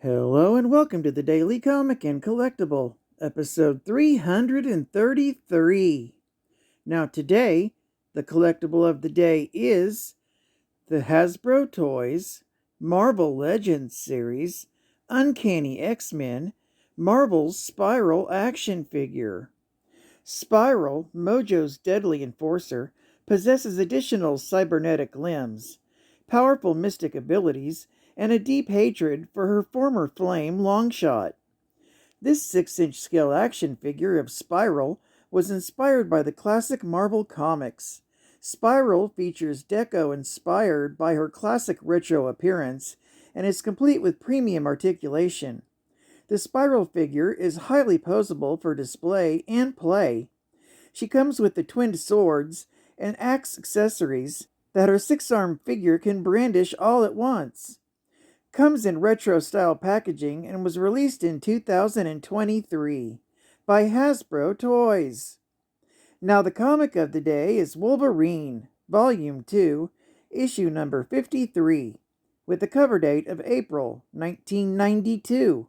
Hello and welcome to the Daily Comic and Collectible, episode 333. Now today, the collectible of the day is the Hasbro Toys Marvel Legends series Uncanny X-Men Marvel's Spiral action figure. Spiral, Mojo's deadly enforcer, possesses additional cybernetic limbs, powerful mystic abilities, and a deep hatred for her former flame Longshot. This 6-inch scale action figure of Spiral was inspired by the classic Marvel comics. Spiral features deco inspired by her classic retro appearance and is complete with premium articulation. The Spiral figure is highly posable for display and play. She comes with the twinned swords and axe accessories that her 6-armed figure can brandish all at once. Comes in retro-style packaging and was released in 2023 by Hasbro Toys. Now the comic of the day is Worlverine, Volume 2, issue number 53, with the cover date of April 1992.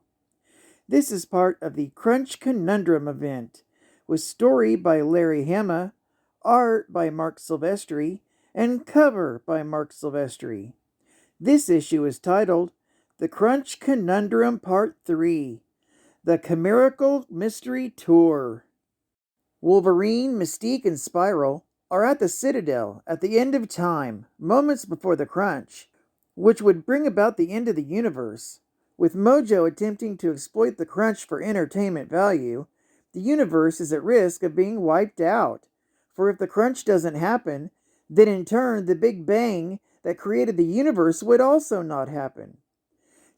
This is part of the Crunch Conundrum event, with story by Larry Hama, art by Mark Silvestri, and cover by Mark Silvestri. This issue is titled The Crunch Conundrum Part 3, The Chimerical Mystery Tour. Worlverine, Mystique, and Spiral are at the Citadel at the end of time, moments before the crunch, which would bring about the end of the universe. With Mojo attempting to exploit the crunch for entertainment value, the universe is at risk of being wiped out. For if the crunch doesn't happen, then in turn the Big Bang that created the universe would also not happen.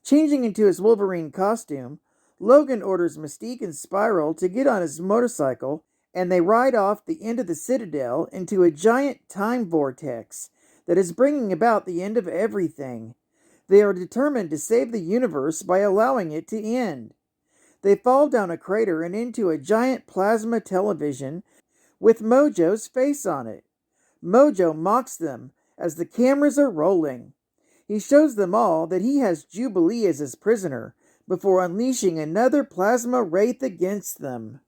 Changing into his Worlverine costume, Logan orders Mystique and Spiral to get on his motorcycle, and they ride off the end of the Citadel into a giant time vortex that is bringing about the end of everything. They are determined to save the universe by allowing it to end. They fall down a crater and into a giant plasma television with Mojo's face on it. Mojo mocks them as the cameras are rolling. He shows them all that he has Jubilee as his prisoner before unleashing another plasma wraith against them.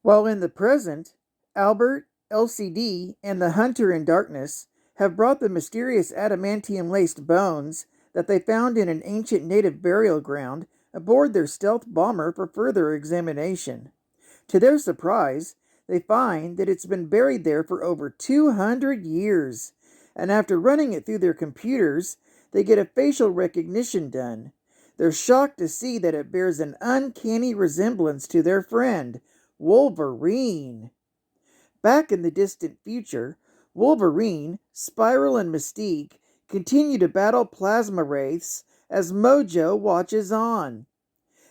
While in the present, Albert, LCD, and the Hunter in Darkness have brought the mysterious adamantium-laced bones that they found in an ancient native burial ground aboard their stealth bomber for further examination. To their surprise, they find that it's been buried there for over 200 years, and after running it through their computers, they get a facial recognition done. They're shocked to see that it bears an uncanny resemblance to their friend, Worlverine. Back in the distant future, Worlverine, Spiral, and Mystique continue to battle plasma wraiths as Mojo watches on.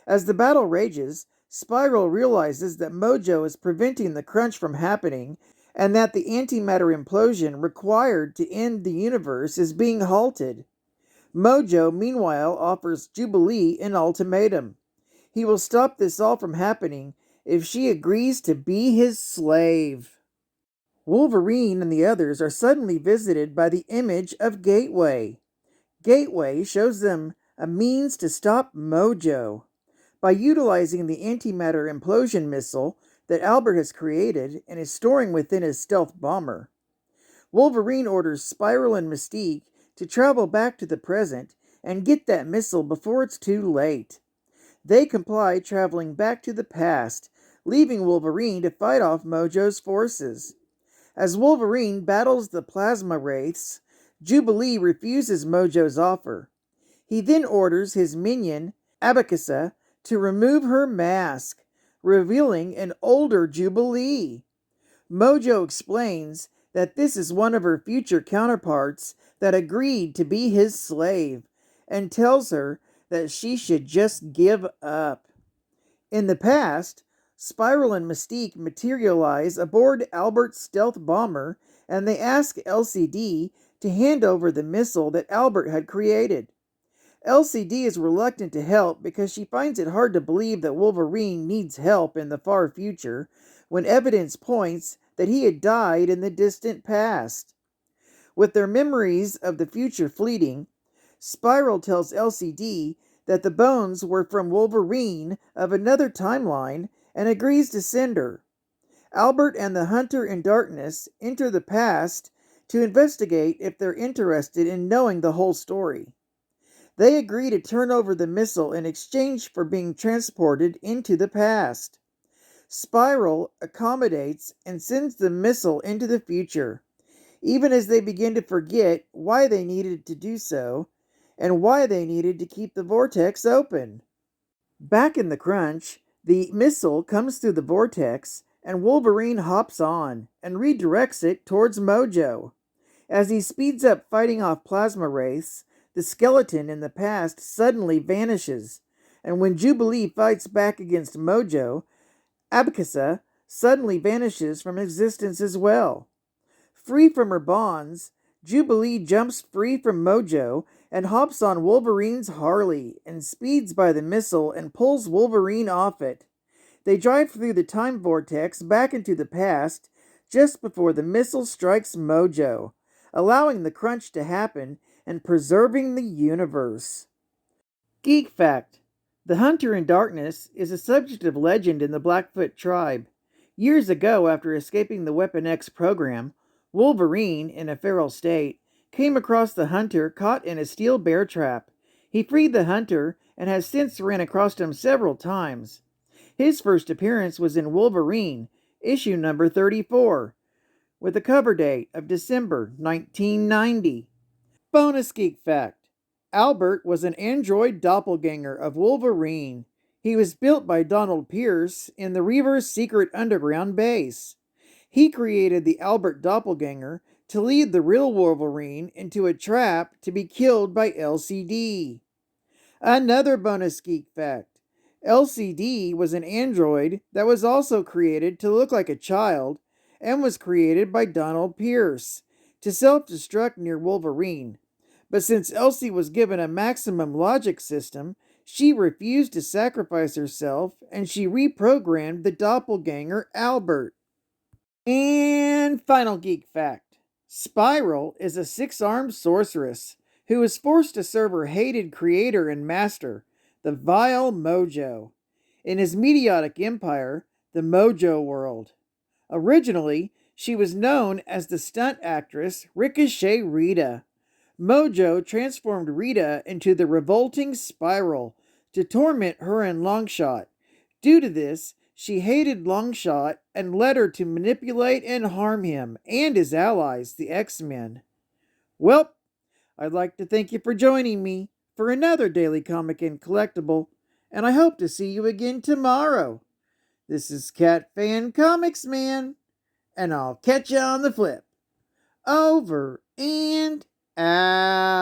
As the battle rages, Spiral realizes that Mojo is preventing the crunch from happening and that the antimatter implosion required to end the universe is being halted. Mojo, meanwhile, offers Jubilee an ultimatum. He will stop this all from happening if she agrees to be his slave. Worlverine and the others are suddenly visited by the image of Gateway. Gateway shows them a means to stop Mojo. By utilizing the antimatter implosion missile that Albert has created and is storing within his stealth bomber, Worlverine orders Spiral and Mystique to travel back to the present and get that missile before it's too late. They comply, traveling back to the past, leaving Worlverine to fight off Mojo's forces. As Worlverine battles the plasma wraiths, Jubilee refuses Mojo's offer. He then orders his minion, Abacassa, to remove her mask, revealing an older Jubilee. Mojo explains that this is one of her future counterparts that agreed to be his slave, and tells her that she should just give up. In the past, Spiral and Mystique materialize aboard Albert's stealth bomber, and they ask LCD to hand over the missile that Albert had created. LCD is reluctant to help because she finds it hard to believe that Worlverine needs help in the far future, when evidence points that he had died in the distant past. With their memories of the future fleeting, Spiral tells LCD that the bones were from Worlverine of another timeline and agrees to send her. Albert and the Hunter in Darkness enter the past to investigate if they're interested in knowing the whole story. They agree to turn over the missile in exchange for being transported into the past. Spiral accommodates and sends the missile into the future, even as they begin to forget why they needed to do so and why they needed to keep the vortex open. Back in the Crunch, the missile comes through the vortex and Wolverine hops on and redirects it towards Mojo. As he speeds up fighting off plasma wraiths, the skeleton in the past suddenly vanishes, and when Jubilee fights back against Mojo, Abacasa suddenly vanishes from existence as well. Free from her bonds, Jubilee jumps free from Mojo and hops on Wolverine's Harley and speeds by the missile and pulls Wolverine off it. They drive through the time vortex back into the past just before the missile strikes Mojo, allowing the crunch to happen and preserving the universe. Geek Fact: The Hunter in Darkness is a subject of legend in the Blackfoot tribe. Years ago, after escaping the Weapon X program, Wolverine, in a feral state, came across the Hunter caught in a steel bear trap. He freed the Hunter and has since ran across him several times. His first appearance was in Wolverine, issue number 34, with a cover date of December 1990. Bonus Geek Fact: Albert was an android doppelganger of Wolverine. He was built by Donald Pierce in the Reaver's secret underground base. He created the Albert doppelganger to lead the real Wolverine into a trap to be killed by LCD. Another bonus geek fact: LCD was an android that was also created to look like a child and was created by Donald Pierce to self-destruct near Wolverine. But since Elsie was given a maximum logic system, she refused to sacrifice herself and she reprogrammed the doppelganger Albert. And final geek fact: Spiral is a six-armed sorceress who is forced to serve her hated creator and master, the vile Mojo, in his mediotic empire, the Mojo World. Originally, she was known as the stunt actress Ricochet Rita. Mojo transformed Rita into the revolting Spiral to torment her and Longshot. Due to this, she hated Longshot and led her to manipulate and harm him and his allies, the X-Men. Well, I'd like to thank you for joining me for another Daily Comic and Collectible, and I hope to see you again tomorrow. This is Cat Fan Comics Man, and I'll catch you on the flip. Over and out.